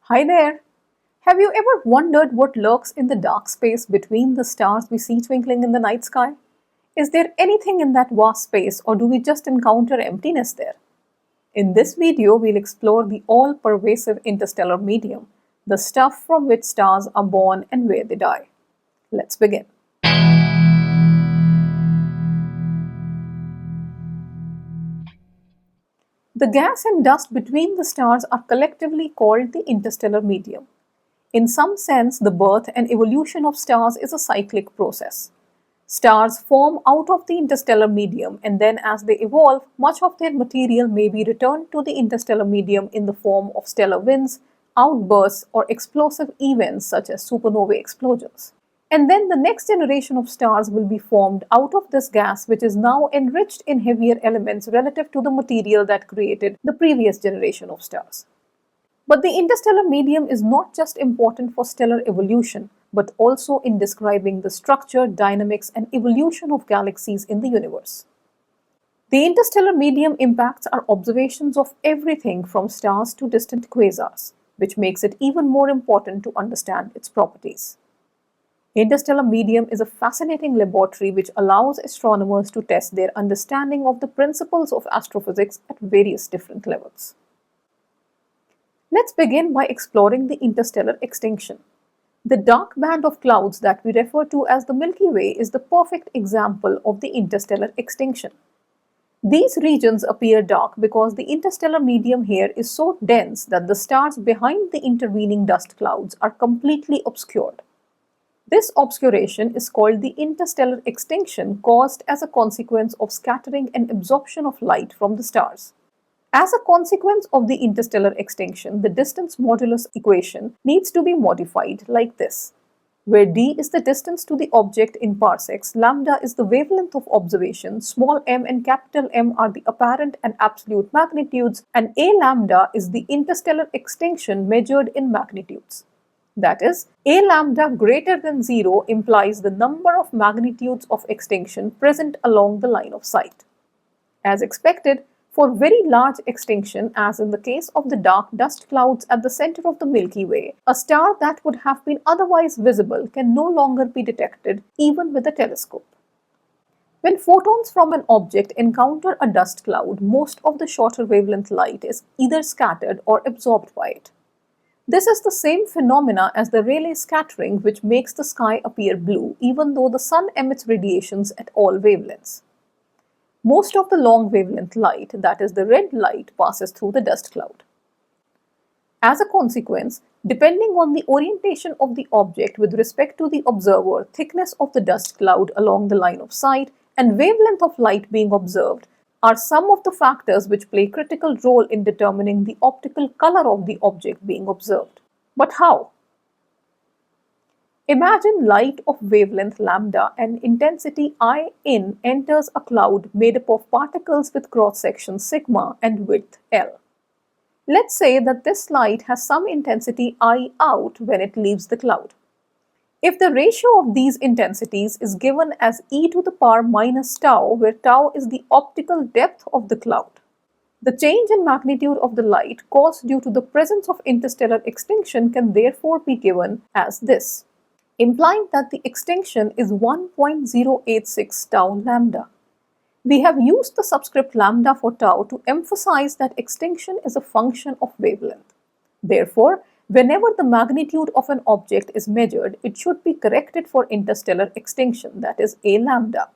Hi there! Have you ever wondered what lurks in the dark space between the stars we see twinkling in the night sky? Is there anything in that vast space, or do we just encounter emptiness there? In this video, we'll explore the all-pervasive interstellar medium, the stuff from which stars are born and where they die. Let's begin. The gas and dust between the stars are collectively called the interstellar medium. In some sense, the birth and evolution of stars is a cyclic process. Stars form out of the interstellar medium, and then as they evolve, much of their material may be returned to the interstellar medium in the form of stellar winds, outbursts, or explosive events such as supernovae explosions. And then the next generation of stars will be formed out of this gas, which is now enriched in heavier elements relative to the material that created the previous generation of stars. But the interstellar medium is not just important for stellar evolution, but also in describing the structure, dynamics, and evolution of galaxies in the universe. The interstellar medium impacts our observations of everything from stars to distant quasars, which makes it even more important to understand its properties. Interstellar medium is a fascinating laboratory which allows astronomers to test their understanding of the principles of astrophysics at various different levels. Let's begin by exploring the interstellar extinction. The dark band of clouds that we refer to as the Milky Way is the perfect example of the interstellar extinction. These regions appear dark because the interstellar medium here is so dense that the stars behind the intervening dust clouds are completely obscured. This obscuration is called the interstellar extinction, caused as a consequence of scattering and absorption of light from the stars. As a consequence of the interstellar extinction, the distance modulus equation needs to be modified like this, where d is the distance to the object in parsecs, lambda is the wavelength of observation, small m and capital M are the apparent and absolute magnitudes, and a lambda is the interstellar extinction measured in magnitudes. That is, a lambda greater than 0 implies the number of magnitudes of extinction present along the line of sight. As expected, for very large extinction, as in the case of the dark dust clouds at the center of the Milky Way, a star that would have been otherwise visible can no longer be detected even with a telescope. When photons from an object encounter a dust cloud, most of the shorter wavelength light is either scattered or absorbed by it. This is the same phenomena as the Rayleigh scattering, which makes the sky appear blue even though the sun emits radiations at all wavelengths. Most of the long wavelength light, that is the red light, passes through the dust cloud. As a consequence, depending on the orientation of the object with respect to the observer, thickness of the dust cloud along the line of sight, and wavelength of light being observed, are some of the factors which play a critical role in determining the optical color of the object being observed. But how? Imagine light of wavelength lambda and intensity I in enters a cloud made up of particles with cross-section sigma and width L. Let's say that this light has some intensity I out when it leaves the cloud. If the ratio of these intensities is given as e to the power minus tau, where tau is the optical depth of the cloud, the change in magnitude of the light caused due to the presence of interstellar extinction can therefore be given as this, implying that the extinction is 1.086 tau lambda. We have used the subscript lambda for tau to emphasize that extinction is a function of wavelength. Therefore, whenever the magnitude of an object is measured, it should be corrected for interstellar extinction, that is a lambda.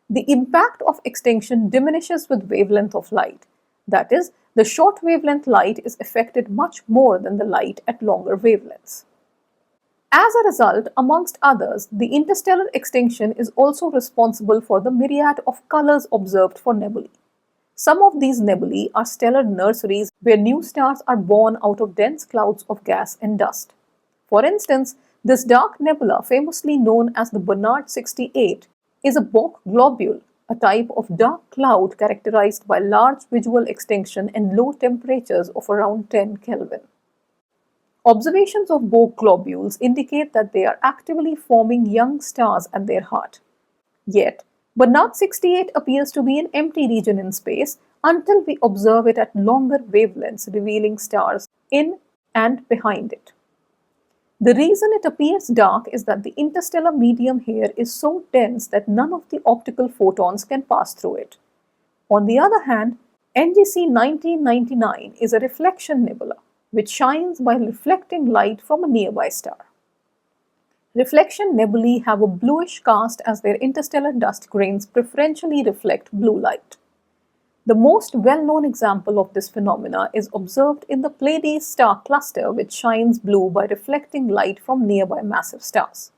The impact of extinction diminishes with wavelength of light. That is, the short wavelength light is affected much more than the light at longer wavelengths. As a result, amongst others, the interstellar extinction is also responsible for the myriad of colors observed for nebulae. Some of these nebulae are stellar nurseries where new stars are born out of dense clouds of gas and dust. For instance, this dark nebula, famously known as the Barnard 68, is a Bok globule, a type of dark cloud characterized by large visual extinction and low temperatures of around 10 Kelvin. Observations of Bok globules indicate that they are actively forming young stars at their heart. Yet, Barnard 68 appears to be an empty region in space until we observe it at longer wavelengths, revealing stars in and behind it. The reason it appears dark is that the interstellar medium here is so dense that none of the optical photons can pass through it. On the other hand, NGC 1999 is a reflection nebula, which shines by reflecting light from a nearby star. Reflection nebulae have a bluish cast as their interstellar dust grains preferentially reflect blue light. The most well-known example of this phenomena is observed in the Pleiades star cluster, which shines blue by reflecting light from nearby massive stars.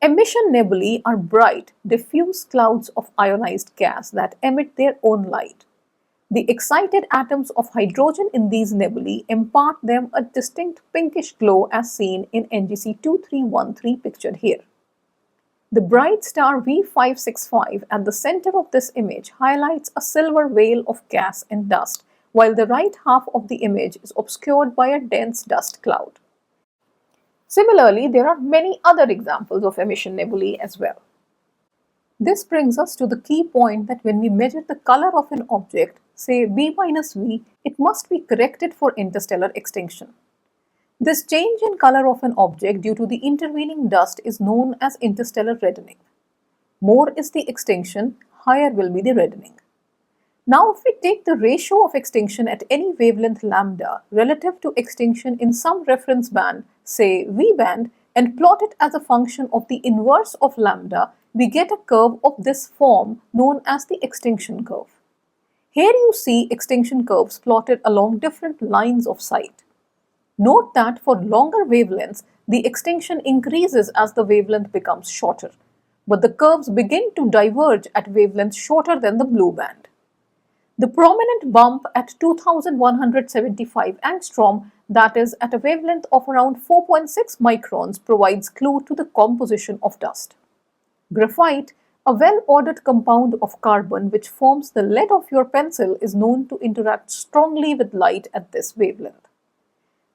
Emission nebulae are bright, diffuse clouds of ionized gas that emit their own light. The excited atoms of hydrogen in these nebulae impart them a distinct pinkish glow as seen in NGC 2313 pictured here. The bright star V565 at the center of this image highlights a silver veil of gas and dust, while the right half of the image is obscured by a dense dust cloud. Similarly, there are many other examples of emission nebulae as well. This brings us to the key point that when we measure the color of an object, say B minus V, it must be corrected for interstellar extinction. This change in color of an object due to the intervening dust is known as interstellar reddening. More is the extinction, higher will be the reddening. Now, if we take the ratio of extinction at any wavelength lambda relative to extinction in some reference band, say V band, and plot it as a function of the inverse of lambda, we get a curve of this form known as the extinction curve. Here you see extinction curves plotted along different lines of sight. Note that for longer wavelengths, the extinction increases as the wavelength becomes shorter, but the curves begin to diverge at wavelengths shorter than the blue band. The prominent bump at 2175 angstrom, that is at a wavelength of around 4.6 microns, provides clue to the composition of dust. Graphite, a well-ordered compound of carbon which forms the lead of your pencil, is known to interact strongly with light at this wavelength.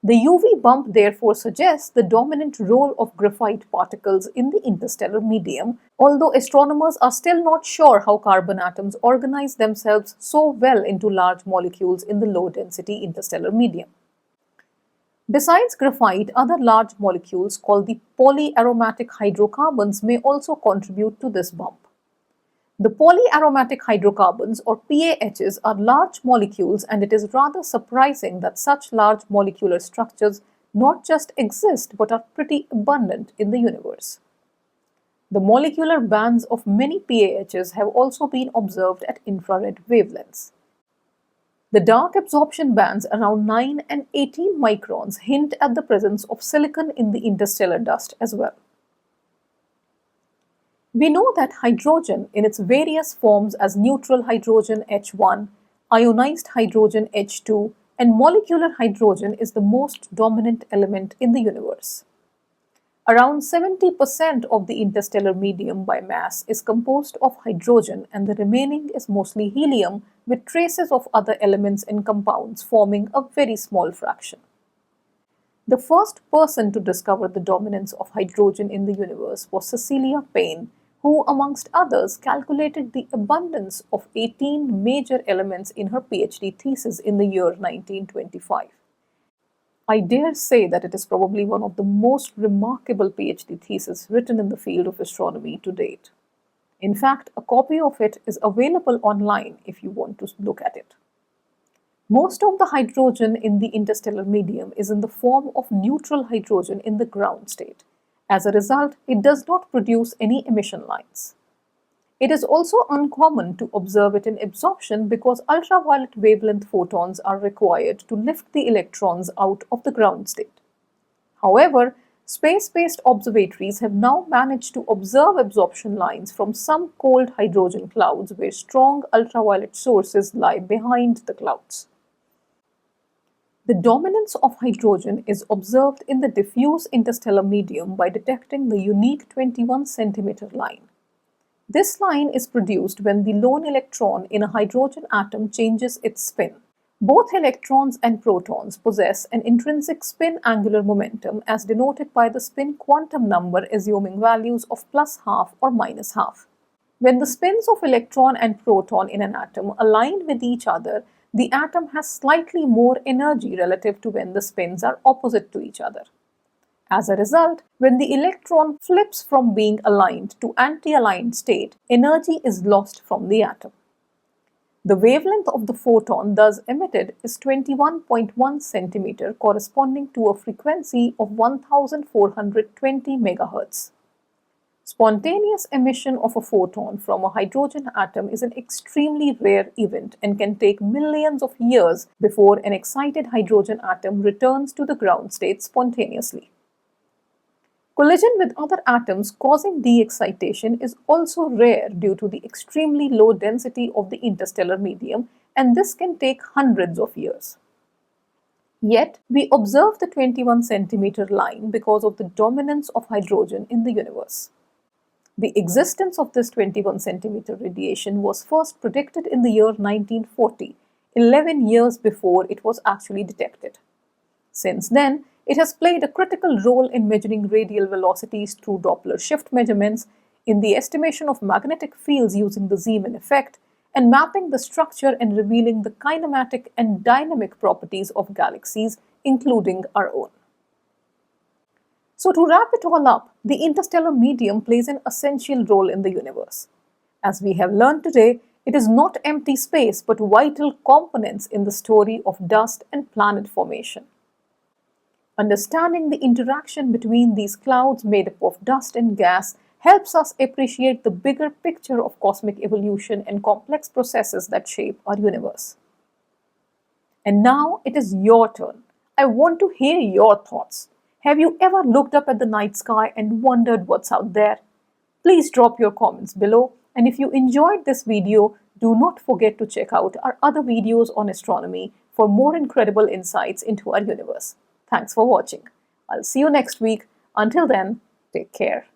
The UV bump therefore suggests the dominant role of graphite particles in the interstellar medium, although astronomers are still not sure how carbon atoms organize themselves so well into large molecules in the low-density interstellar medium. Besides graphite, other large molecules called the polyaromatic hydrocarbons may also contribute to this bump. The polyaromatic hydrocarbons, or PAHs, are large molecules, and it is rather surprising that such large molecular structures not just exist but are pretty abundant in the universe. The molecular bands of many PAHs have also been observed at infrared wavelengths. The dark absorption bands around 9 and 18 microns hint at the presence of silicon in the interstellar dust as well. We know that hydrogen in its various forms as neutral hydrogen H1, ionized hydrogen H2, and molecular hydrogen is the most dominant element in the universe. Around 70% of the interstellar medium by mass is composed of hydrogen, and the remaining is mostly helium with traces of other elements and compounds forming a very small fraction. The first person to discover the dominance of hydrogen in the universe was Cecilia Payne, who, amongst others, calculated the abundance of 18 major elements in her PhD thesis in the year 1925. I dare say that it is probably one of the most remarkable PhD theses written in the field of astronomy to date. In fact, a copy of it is available online if you want to look at it. Most of the hydrogen in the interstellar medium is in the form of neutral hydrogen in the ground state. As a result, it does not produce any emission lines. It is also uncommon to observe it in absorption because ultraviolet wavelength photons are required to lift the electrons out of the ground state. However, space-based observatories have now managed to observe absorption lines from some cold hydrogen clouds where strong ultraviolet sources lie behind the clouds. The dominance of hydrogen is observed in the diffuse interstellar medium by detecting the unique 21 cm line. This line is produced when the lone electron in a hydrogen atom changes its spin. Both electrons and protons possess an intrinsic spin angular momentum as denoted by the spin quantum number assuming values of +½ or -½ When the spins of electron and proton in an atom align with each other, the atom has slightly more energy relative to when the spins are opposite to each other. As a result, when the electron flips from being aligned to anti-aligned state, energy is lost from the atom. The wavelength of the photon thus emitted is 21.1 centimeter, corresponding to a frequency of 1420 MHz. Spontaneous emission of a photon from a hydrogen atom is an extremely rare event and can take millions of years before an excited hydrogen atom returns to the ground state spontaneously. Collision with other atoms causing de-excitation is also rare due to the extremely low density of the interstellar medium, and this can take hundreds of years. Yet, we observe the 21 centimeter line because of the dominance of hydrogen in the universe. The existence of this 21 centimeter radiation was first predicted in the year 1940, 11 years before it was actually detected. Since then, it has played a critical role in measuring radial velocities through Doppler shift measurements, in the estimation of magnetic fields using the Zeeman effect, and mapping the structure and revealing the kinematic and dynamic properties of galaxies, including our own. So to wrap it all up, the interstellar medium plays an essential role in the universe. As we have learned today, it is not empty space but vital components in the story of dust and planet formation. Understanding the interaction between these clouds made up of dust and gas helps us appreciate the bigger picture of cosmic evolution and complex processes that shape our universe. And now it is your turn. I want to hear your thoughts. Have you ever looked up at the night sky and wondered what's out there? Please drop your comments below, and if you enjoyed this video, do not forget to check out our other videos on astronomy for more incredible insights into our universe. Thanks for watching. I'll see you next week. Until then, take care.